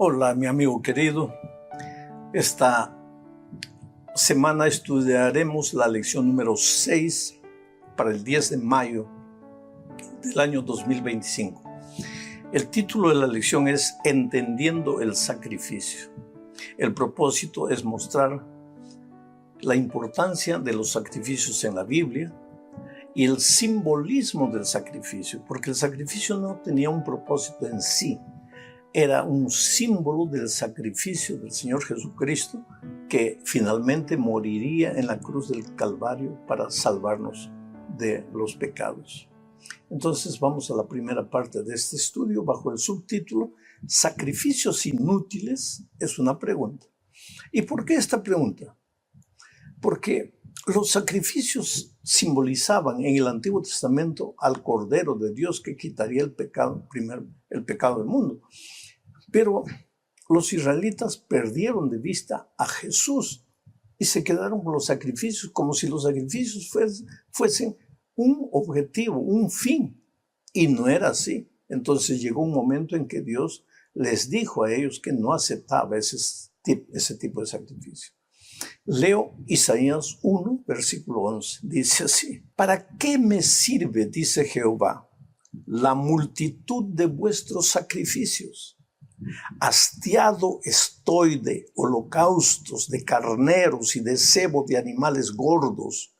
Hola, mi amigo querido. Esta semana estudiaremos la lección número 6 para el 10 de mayo del año 2025. El título de la lección es Entendiendo el sacrificio. El propósito es mostrar la importancia de los sacrificios en la Biblia y el simbolismo del sacrificio, porque el sacrificio no tenía un propósito en sí. Era un símbolo del sacrificio del Señor Jesucristo que finalmente moriría en la cruz del Calvario para salvarnos de los pecados. Entonces vamos a la primera parte de este estudio bajo el subtítulo Sacrificios inútiles es una pregunta. ¿Y por qué esta pregunta? Porque los sacrificios simbolizaban en el Antiguo Testamento al Cordero de Dios que quitaría el pecado del mundo. Pero los israelitas perdieron de vista a Jesús y se quedaron con los sacrificios como si los sacrificios fuesen un objetivo, un fin. Y no era así. Entonces llegó un momento en que Dios les dijo a ellos que no aceptaba ese tipo de sacrificio. Leo Isaías 1, versículo 11. Dice así: ¿Para qué me sirve, dice Jehová, la multitud de vuestros sacrificios? Hastiado estoy de holocaustos, de carneros y de cebo de animales gordos.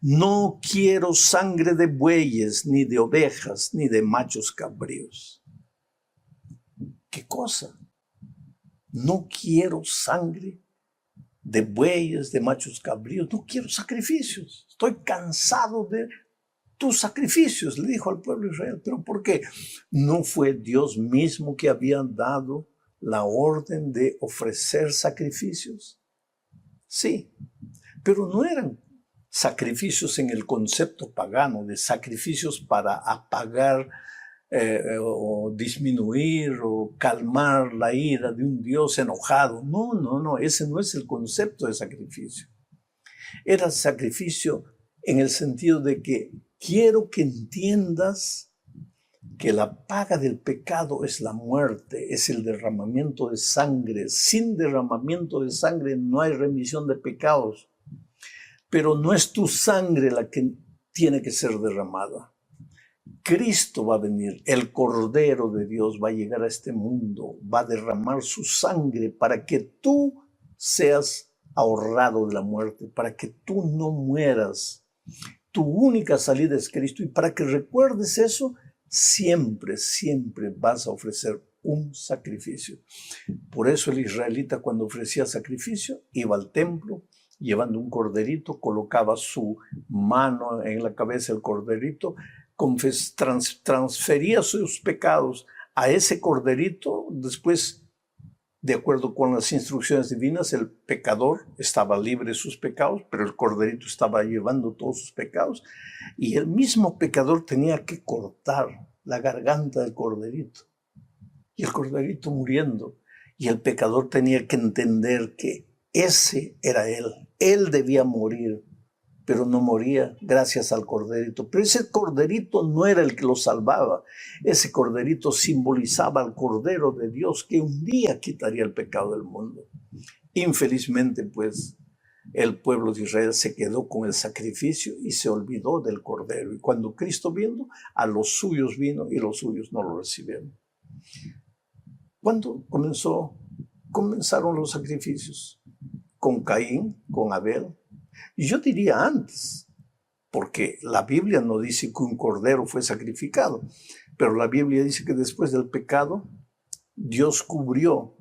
No quiero sangre de bueyes, ni de ovejas, ni de machos cabríos. ¿Qué cosa? No quiero sangre de bueyes, de machos cabríos. No quiero sacrificios. Estoy cansado de tus sacrificios, le dijo al pueblo de Israel. ¿Pero por qué? ¿No fue Dios mismo que había dado la orden de ofrecer sacrificios? Sí, pero no eran sacrificios en el concepto pagano de sacrificios para apagar o disminuir o calmar la ira de un Dios enojado. No, ese no es el concepto de sacrificio. Era sacrificio en el sentido de que quiero que entiendas que la paga del pecado es la muerte, es el derramamiento de sangre. Sin derramamiento de sangre no hay remisión de pecados. Pero no es tu sangre la que tiene que ser derramada. Cristo va a venir, el Cordero de Dios va a llegar a este mundo, va a derramar su sangre para que tú seas ahorrado de la muerte, para que tú no mueras. Tu única salida es Cristo, y para que recuerdes eso, siempre vas a ofrecer un sacrificio. Por eso el israelita, cuando ofrecía sacrificio, iba al templo llevando un corderito, colocaba su mano en la cabeza del corderito, transfería sus pecados a ese corderito. Después, de acuerdo con las instrucciones divinas, el pecador estaba libre de sus pecados, pero el corderito estaba llevando todos sus pecados, y el mismo pecador tenía que cortar la garganta del corderito, y el corderito muriendo, y el pecador tenía que entender que ese era él debía morir, pero no moría gracias al corderito. Pero ese corderito no era el que lo salvaba. Ese corderito simbolizaba al Cordero de Dios que un día quitaría el pecado del mundo. Infelizmente, pues, el pueblo de Israel se quedó con el sacrificio y se olvidó del Cordero. Y cuando Cristo vino, a los suyos vino y los suyos no lo recibieron. ¿Cuándo comenzaron los sacrificios? Con Caín, con Abel. Y yo diría antes, porque la Biblia no dice que un cordero fue sacrificado, pero la Biblia dice que después del pecado, Dios cubrió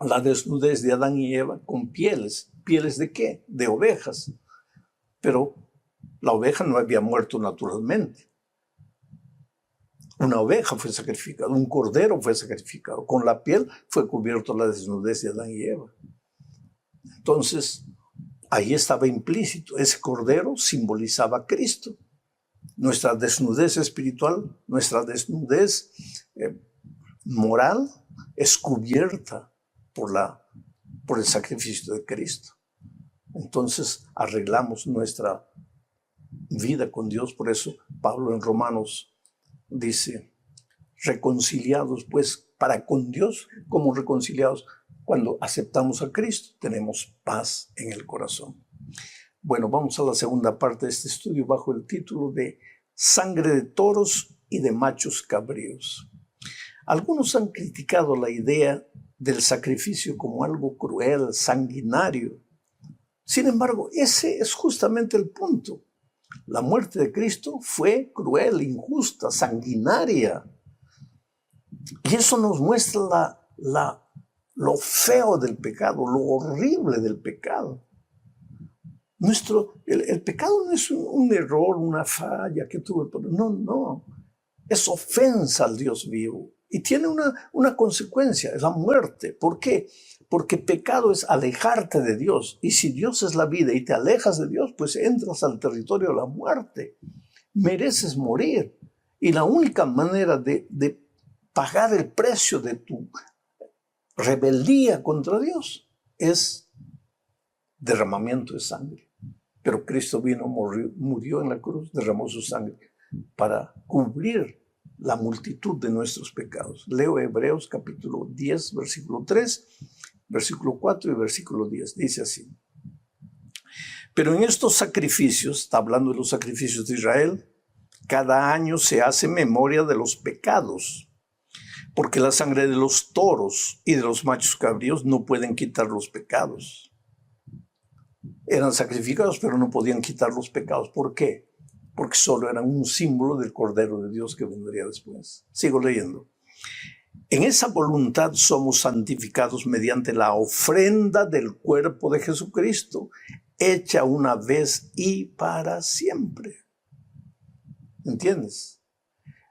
la desnudez de Adán y Eva con pieles. ¿Pieles de qué? De ovejas. Pero la oveja no había muerto naturalmente. Una oveja fue sacrificada, un cordero fue sacrificado. Con la piel fue cubierto la desnudez de Adán y Eva. Entonces, ahí estaba implícito. Ese cordero simbolizaba a Cristo. Nuestra desnudez espiritual, nuestra desnudez moral es cubierta por el sacrificio de Cristo. Entonces arreglamos nuestra vida con Dios. Por eso Pablo en Romanos dice: reconciliados pues para con Dios como reconciliados. Cuando aceptamos a Cristo, tenemos paz en el corazón. Bueno, vamos a la segunda parte de este estudio bajo el título de Sangre de toros y de machos cabríos. Algunos han criticado la idea del sacrificio como algo cruel, sanguinario. Sin embargo, ese es justamente el punto. La muerte de Cristo fue cruel, injusta, sanguinaria. Y eso nos muestra lo feo del pecado, lo horrible del pecado. El pecado no es un error, una falla que tuve. No. Es ofensa al Dios vivo. Y tiene una consecuencia, es la muerte. ¿Por qué? Porque pecado es alejarte de Dios. Y si Dios es la vida y te alejas de Dios, pues entras al territorio de la muerte. Mereces morir. Y la única manera de pagar el precio de tu rebeldía contra Dios es derramamiento de sangre. Pero Cristo vino, murió en la cruz, derramó su sangre para cubrir la multitud de nuestros pecados. Leo Hebreos capítulo 10, versículo 3, versículo 4 y versículo 10. Dice así: pero en estos sacrificios, está hablando de los sacrificios de Israel, cada año se hace memoria de los pecados, porque la sangre de los toros y de los machos cabríos no pueden quitar los pecados. Eran sacrificados, pero no podían quitar los pecados. ¿Por qué? Porque solo eran un símbolo del Cordero de Dios que vendría después. Sigo leyendo. En esa voluntad somos santificados mediante la ofrenda del cuerpo de Jesucristo, hecha una vez y para siempre. ¿Entiendes?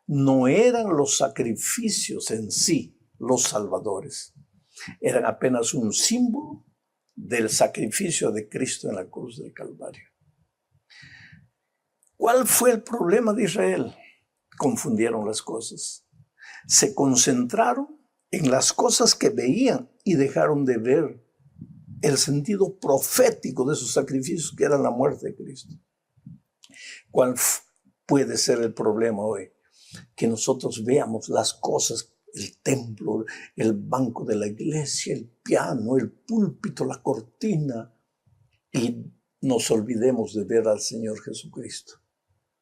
No eran los sacrificios en sí los salvadores. Eran apenas un símbolo del sacrificio de Cristo en la cruz del Calvario. ¿Cuál fue el problema de Israel? Confundieron las cosas. Se concentraron en las cosas que veían y dejaron de ver el sentido profético de esos sacrificios, que era la muerte de Cristo. ¿Cuál puede ser el problema hoy? Que nosotros veamos las cosas, el templo, el banco de la iglesia, el piano, el púlpito, la cortina, y nos olvidemos de ver al Señor Jesucristo,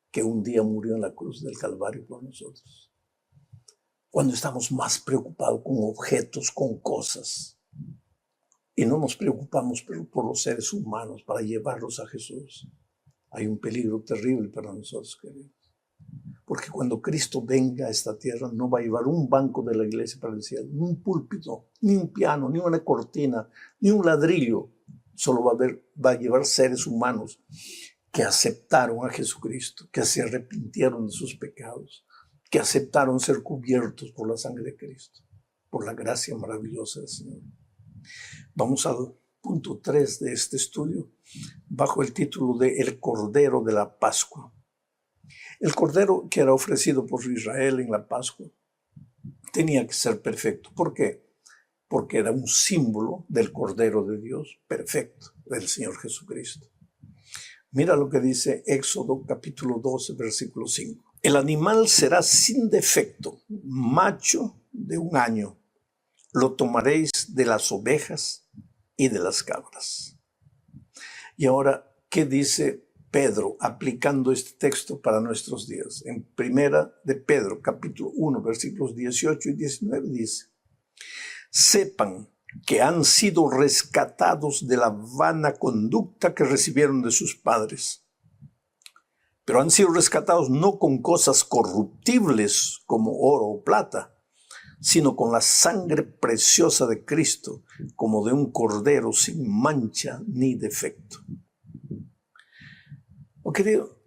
que un día murió en la cruz del Calvario por nosotros. Cuando estamos más preocupados con objetos, con cosas, y no nos preocupamos por los seres humanos para llevarlos a Jesús, hay un peligro terrible para nosotros, queridos. Porque cuando Cristo venga a esta tierra, no va a llevar un banco de la iglesia para el cielo, ni un púlpito, ni un piano, ni una cortina, ni un ladrillo. Solo va a llevar seres humanos que aceptaron a Jesucristo, que se arrepintieron de sus pecados, que aceptaron ser cubiertos por la sangre de Cristo, por la gracia maravillosa del Señor. Vamos al punto 3 de este estudio, bajo el título de El Cordero de la Pascua. El cordero que era ofrecido por Israel en la Pascua tenía que ser perfecto. ¿Por qué? Porque era un símbolo del Cordero de Dios perfecto, del Señor Jesucristo. Mira lo que dice Éxodo capítulo 12, versículo 5. El animal será sin defecto, macho de 1 año. Lo tomaréis de las ovejas y de las cabras. Y ahora, ¿qué dice Pedro aplicando este texto para nuestros días? En primera de Pedro, capítulo 1, versículos 18 y 19 dice: sepan que han sido rescatados de la vana conducta que recibieron de sus padres, pero han sido rescatados no con cosas corruptibles como oro o plata, sino con la sangre preciosa de Cristo, como de un cordero sin mancha ni defecto. Oh, querido,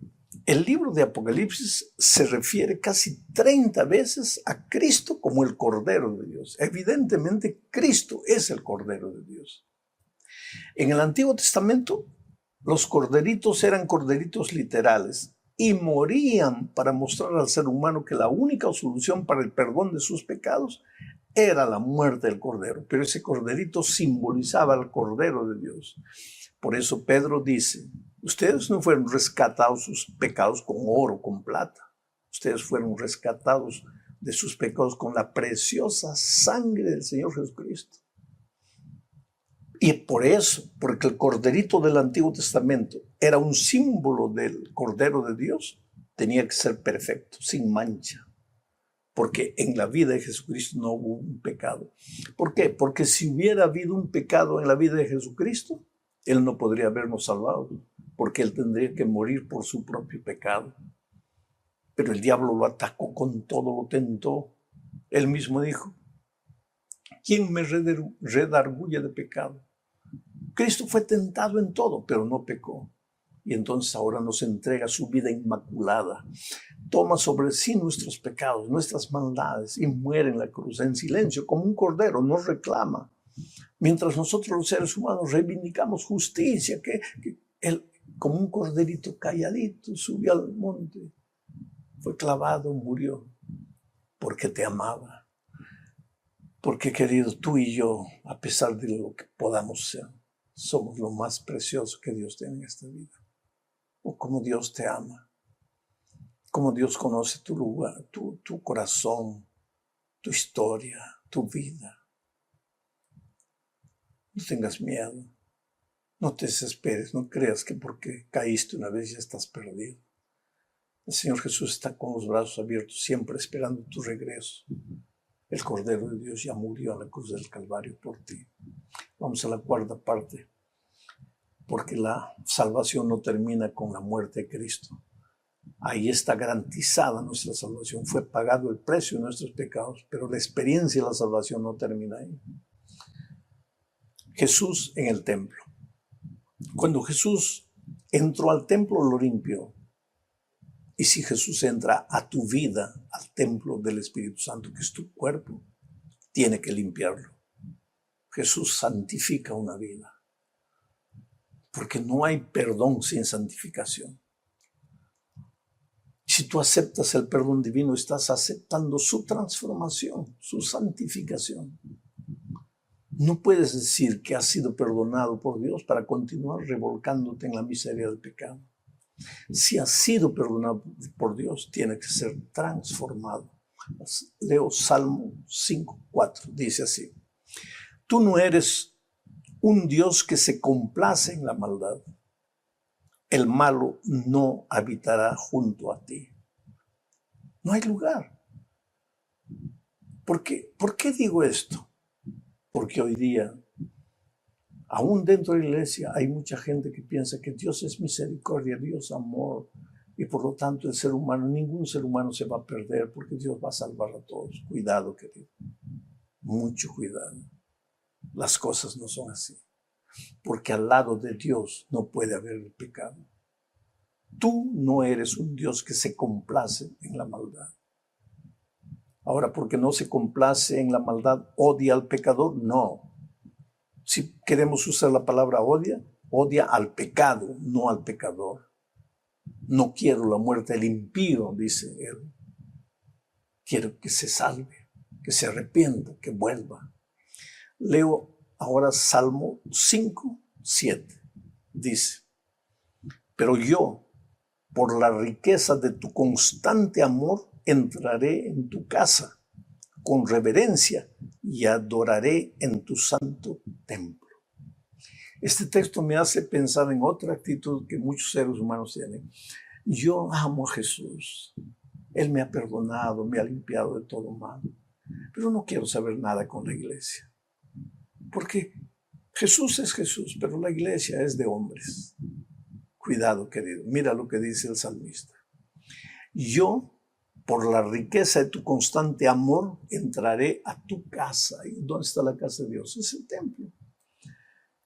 el libro de Apocalipsis se refiere casi 30 veces a Cristo como el Cordero de Dios. Evidentemente, Cristo es el Cordero de Dios. En el Antiguo Testamento, los corderitos eran corderitos literales y morían para mostrar al ser humano que la única solución para el perdón de sus pecados era la muerte del Cordero. Pero ese corderito simbolizaba al Cordero de Dios. Por eso Pedro dice: ustedes no fueron rescatados sus pecados con oro, con plata. Ustedes fueron rescatados de sus pecados con la preciosa sangre del Señor Jesucristo. Y por eso, porque el corderito del Antiguo Testamento era un símbolo del Cordero de Dios, tenía que ser perfecto, sin mancha. Porque en la vida de Jesucristo no hubo un pecado. ¿Por qué? Porque si hubiera habido un pecado en la vida de Jesucristo, Él no podría habernos salvado, porque Él tendría que morir por su propio pecado. Pero el diablo lo atacó con todo, lo tentó. Él mismo dijo, ¿quién me redarguye de pecado? Cristo fue tentado en todo, pero no pecó. Y entonces ahora nos entrega su vida inmaculada. Toma sobre sí nuestros pecados, nuestras maldades y muere en la cruz en silencio como un cordero, nos reclama. Mientras nosotros los seres humanos reivindicamos justicia, que Él como un corderito calladito subió al monte, fue clavado, murió, porque te amaba. Porque querido, tú y yo, a pesar de lo que podamos ser, somos lo más precioso que Dios tiene en esta vida. O como Dios te ama. Como Dios conoce tu lugar, tu corazón, tu historia, tu vida. No tengas miedo, no te desesperes, no creas que porque caíste una vez ya estás perdido. El Señor Jesús está con los brazos abiertos, siempre esperando tu regreso. El Cordero de Dios ya murió en la cruz del Calvario por ti. Vamos a la cuarta parte, porque la salvación no termina con la muerte de Cristo. Ahí está garantizada nuestra salvación. Fue pagado el precio de nuestros pecados, pero la experiencia de la salvación no termina ahí. Jesús en el templo. Cuando Jesús entró al templo, lo limpió. Y si Jesús entra a tu vida, al templo del Espíritu Santo, que es tu cuerpo, tiene que limpiarlo. Jesús santifica una vida, porque no hay perdón sin santificación. Si tú aceptas el perdón divino, estás aceptando su transformación, su santificación. No puedes decir que has sido perdonado por Dios para continuar revolcándote en la miseria del pecado. Si has sido perdonado por Dios, tiene que ser transformado. Leo Salmo 5:4, dice así: tú no eres un Dios que se complace en la maldad. El malo no habitará junto a ti. No hay lugar. ¿Por qué digo esto? Porque hoy día, aún dentro de la iglesia, hay mucha gente que piensa que Dios es misericordia, Dios amor, y por lo tanto el ser humano, ningún ser humano se va a perder porque Dios va a salvar a todos. Cuidado, querido. Mucho cuidado. Las cosas no son así. Porque al lado de Dios no puede haber el pecado. Tú no eres un Dios que se complace en la maldad. Ahora, porque no se complace en la maldad, odia al pecador, no. Si queremos usar la palabra odia al pecado, no al pecador. No quiero la muerte del impío, dice él. Quiero que se salve, que se arrepienta, que vuelva. Leo ahora Salmo 5:7. Dice: pero yo, por la riqueza de tu constante amor, entraré en tu casa con reverencia y adoraré en tu santo templo. Este texto me hace pensar en otra actitud que muchos seres humanos tienen. Yo amo a Jesús. Él me ha perdonado, me ha limpiado de todo mal. Pero no quiero saber nada con la iglesia. Porque Jesús es Jesús, pero la iglesia es de hombres. Cuidado, querido. Mira lo que dice el salmista. Yo, por la riqueza de tu constante amor, entraré a tu casa. ¿Y dónde está la casa de Dios? Es el templo.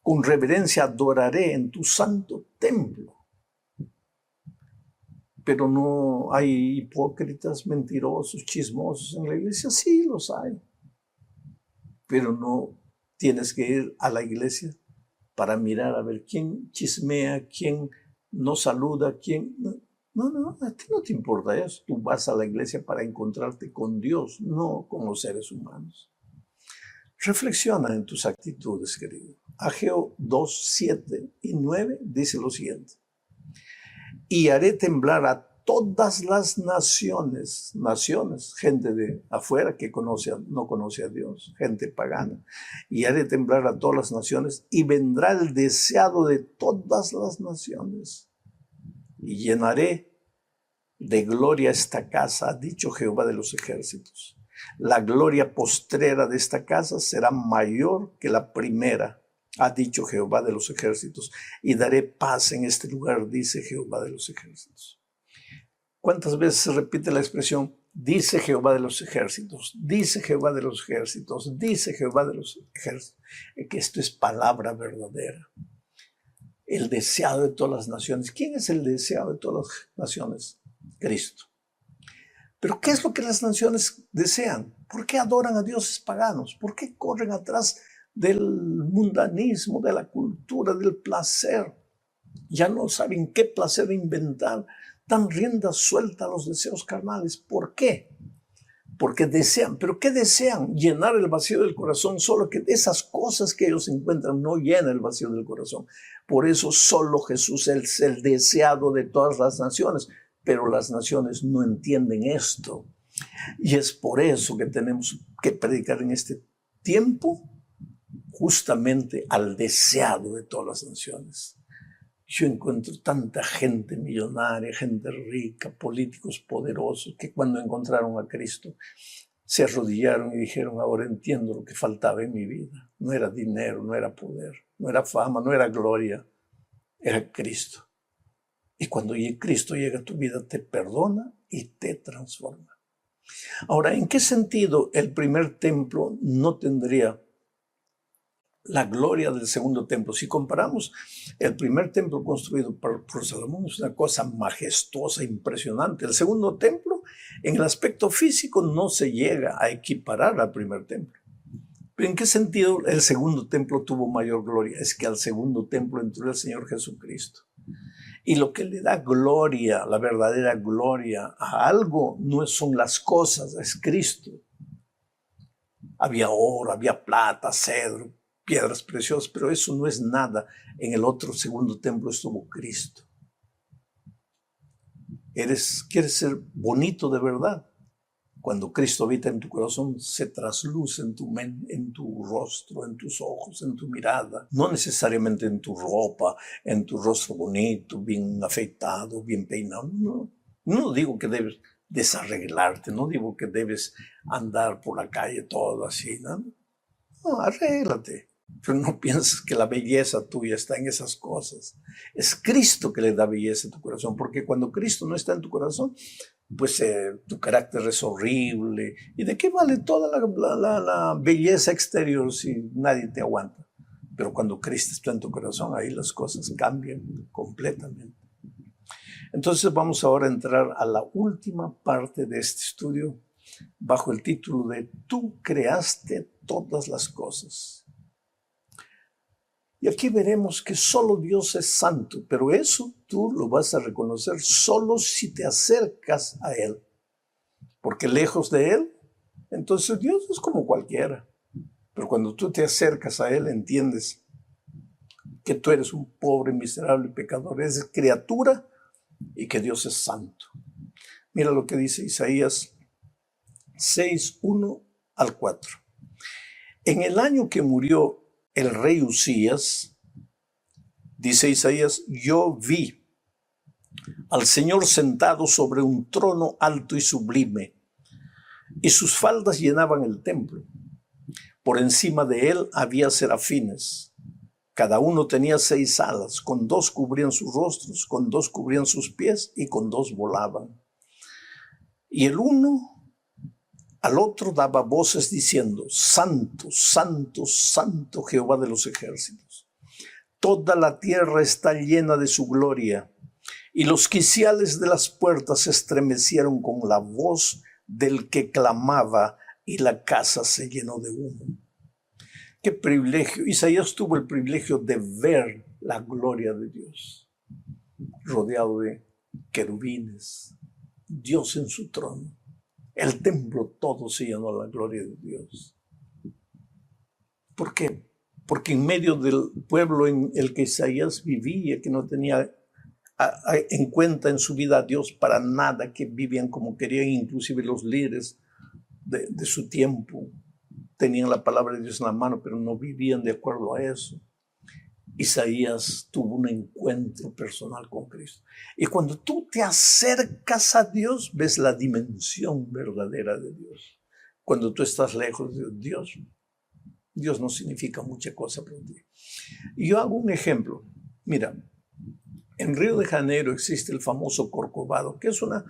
Con reverencia adoraré en tu santo templo. Pero no hay hipócritas, mentirosos, chismosos en la iglesia. Sí, los hay. Pero no tienes que ir a la iglesia para mirar a ver quién chismea, quién no saluda, quién... No, a ti no te importa eso. Tú vas a la iglesia para encontrarte con Dios, no con los seres humanos. Reflexiona en tus actitudes, querido. Ageo 2:7 y 9 dice lo siguiente: y haré temblar a todas las naciones, gente de afuera que no conoce a Dios, gente pagana, y haré temblar a todas las naciones, y vendrá el deseado de todas las naciones, y llenaré de gloria esta casa, ha dicho Jehová de los ejércitos. La gloria postrera de esta casa será mayor que la primera, ha dicho Jehová de los ejércitos, y daré paz en este lugar, dice Jehová de los ejércitos. ¿Cuántas veces se repite la expresión, dice Jehová de los ejércitos, dice Jehová de los ejércitos, dice Jehová de los ejércitos? Que esto es palabra verdadera. El deseado de todas las naciones. ¿Quién es el deseado de todas las naciones? Cristo. Pero ¿qué es lo que las naciones desean? ¿Por qué adoran a dioses paganos? ¿Por qué corren atrás del mundanismo, de la cultura, del placer? Ya no saben qué placer inventar. Dan rienda suelta a los deseos carnales. ¿Por qué? Porque desean. ¿Pero qué desean? Llenar el vacío del corazón. Solo que esas cosas que ellos encuentran no llenan el vacío del corazón. Por eso solo Jesús es el deseado de todas las naciones. Pero las naciones no entienden esto. Y es por eso que tenemos que predicar en este tiempo justamente al deseado de todas las naciones. Yo encuentro tanta gente millonaria, gente rica, políticos poderosos, que cuando encontraron a Cristo se arrodillaron y dijeron, ahora entiendo lo que faltaba en mi vida. No era dinero, no era poder, no era fama, no era gloria, era Cristo. Y cuando Cristo llega a tu vida, te perdona y te transforma. Ahora, ¿en qué sentido el primer templo no tendría la gloria del segundo templo? Si comparamos, el primer templo construido por Salomón es una cosa majestuosa, impresionante. El segundo templo, en el aspecto físico, no se llega a equiparar al primer templo. ¿Pero en qué sentido el segundo templo tuvo mayor gloria? Es que al segundo templo entró el Señor Jesucristo. Y lo que le da gloria, la verdadera gloria a algo, no son las cosas, es Cristo. Había oro, había plata, cedro, piedras preciosas, pero eso no es nada. En el otro segundo templo estuvo Cristo. ¿Quieres ser bonito de verdad? Cuando Cristo habita en tu corazón, se trasluce en tu rostro, en tus ojos, en tu mirada. No necesariamente en tu ropa, en tu rostro bonito, bien afeitado, bien peinado. No digo que debes desarreglarte, no digo que debes andar por la calle todo así, ¿no? No, arréglate. Pero no pienses que la belleza tuya está en esas cosas. Es Cristo que le da belleza a tu corazón, porque cuando Cristo no está en tu corazón, pues tu carácter es horrible. ¿Y de qué vale toda la belleza exterior si nadie te aguanta? Pero cuando Cristo está en tu corazón, ahí las cosas cambian completamente. Entonces vamos ahora a entrar a la última parte de este estudio bajo el título de Tú creaste todas las cosas. Y aquí veremos que solo Dios es santo, pero eso tú lo vas a reconocer solo si te acercas a Él. Porque lejos de Él, entonces Dios es como cualquiera. Pero cuando tú te acercas a Él, entiendes que tú eres un pobre, miserable pecador, eres criatura y que Dios es santo. Mira lo que dice Isaías 6, 1 al 4. En el año que murió el rey Usías, dice Isaías, yo vi al Señor sentado sobre un trono alto y sublime, y sus faldas llenaban el templo. Por encima de él había serafines. Cada uno tenía 6 alas, con 2 cubrían sus rostros, con 2 cubrían sus pies y con 2 volaban. Y el uno al otro daba voces diciendo, Santo, Santo, Santo Jehová de los ejércitos. Toda la tierra está llena de su gloria. Y los quiciales de las puertas se estremecieron con la voz del que clamaba y la casa se llenó de humo. Qué privilegio. Isaías tuvo el privilegio de ver la gloria de Dios, rodeado de querubines, Dios en su trono. El templo todo se llenó de la gloria de Dios. ¿Por qué? Porque en medio del pueblo en el que Isaías vivía, que no tenía en cuenta en su vida a Dios para nada, que vivían como querían. Inclusive los líderes de su tiempo tenían la palabra de Dios en la mano, pero no vivían de acuerdo a eso. Isaías tuvo un encuentro personal con Cristo. Y cuando tú te acercas a Dios, ves la dimensión verdadera de Dios. Cuando tú estás lejos de Dios, Dios no significa mucha cosa para ti. Y yo hago un ejemplo. Mira, en Río de Janeiro existe el famoso Corcovado, que es una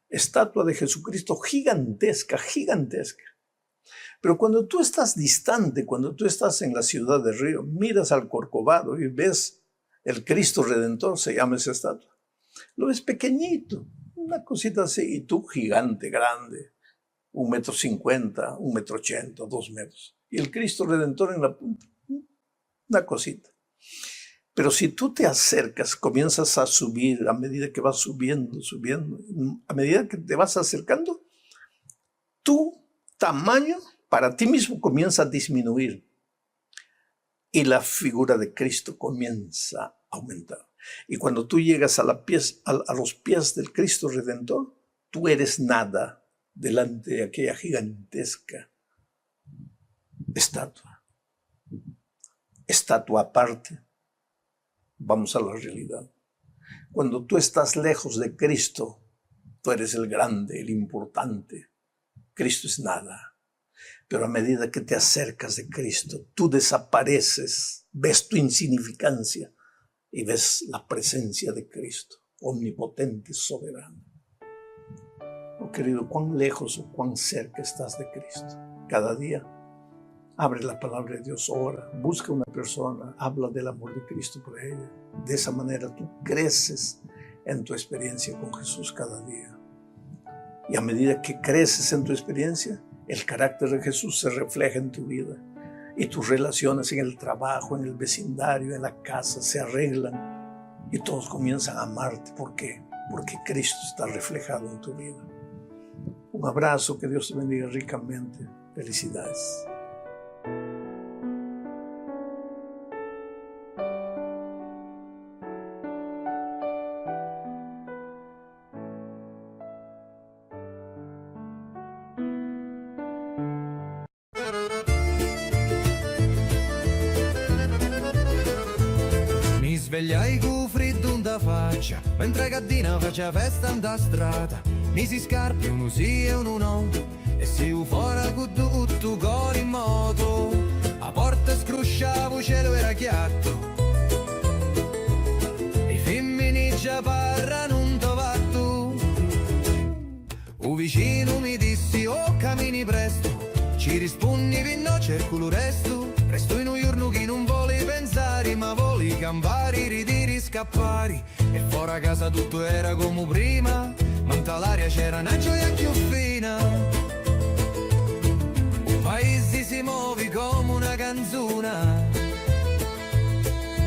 estatua de Jesucristo gigantesca, gigantesca. Pero cuando tú estás distante, cuando tú estás en la ciudad de Río, miras al Corcovado y ves el Cristo Redentor, se llama esa estatua. Lo ves pequeñito, una cosita así, y tú gigante, grande, 1,50 m, 1,80 m, 2 metros. Y el Cristo Redentor en la punta, una cosita. Pero si tú te acercas, comienzas a subir, a medida que vas subiendo, a medida que te vas acercando, tu tamaño para ti mismo comienza a disminuir y la figura de Cristo comienza a aumentar. Y cuando tú llegas a los pies del Cristo Redentor, tú eres nada delante de aquella gigantesca estatua. Estatua aparte. Vamos a la realidad. Cuando tú estás lejos de Cristo, tú eres el grande, el importante. Cristo es nada. Pero a medida que te acercas de Cristo, tú desapareces, ves tu insignificancia y ves la presencia de Cristo, omnipotente, soberano. Oh querido, cuán lejos o cuán cerca estás de Cristo. Cada día abre la palabra de Dios, ora, busca una persona, habla del amor de Cristo por ella. De esa manera tú creces en tu experiencia con Jesús cada día. Y a medida que creces en tu experiencia, el carácter de Jesús se refleja en tu vida. Y tus relaciones en el trabajo, en el vecindario, en la casa se arreglan. Y todos comienzan a amarte. ¿Por qué? Porque Cristo está reflejado en tu vida. Un abrazo, que Dios te bendiga ricamente. Felicidades. Svegliai cu freddo da faccia, mentre Caddina faccia festa in da strada. Misi scarpe, uno sì e uno no, e si fuori con tutto col in moto. A porta scrusciavo, cielo era chiatto, i femmini già parlano un tovatto. Un vicino mi dissi, oh cammini presto, ci rispondi no cerco lo resto. Resto in un giorno che non vuole pensare, ma vuole campare, ridere, scappare. E fuori a casa tutto era come prima, ma in l'aria c'era una gioia più fina. Un paese si muove come una canzone,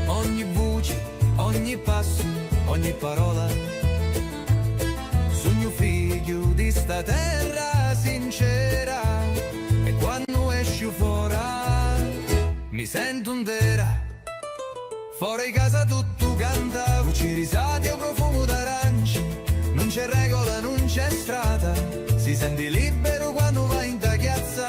ogni voce, ogni passo, ogni parola. Sogno figlio di sta terra sincera, e quando esci fuori mi sento intera. Fuori casa tutto canta, voci risate o profumo d'arancia. Non c'è regola, non c'è strada, si sente libero quando vai in tagliazza.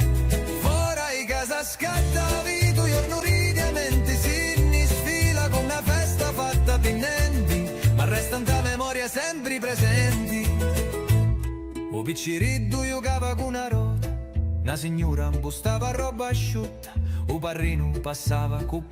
Fuori casa scatta vita, giorno ridiamente si sfila con una festa fatta pinnenti, ma resta in ta memoria sempre presenti. O picciriddu giocava con una rota, una signora impostava roba asciutta, o parrino passava con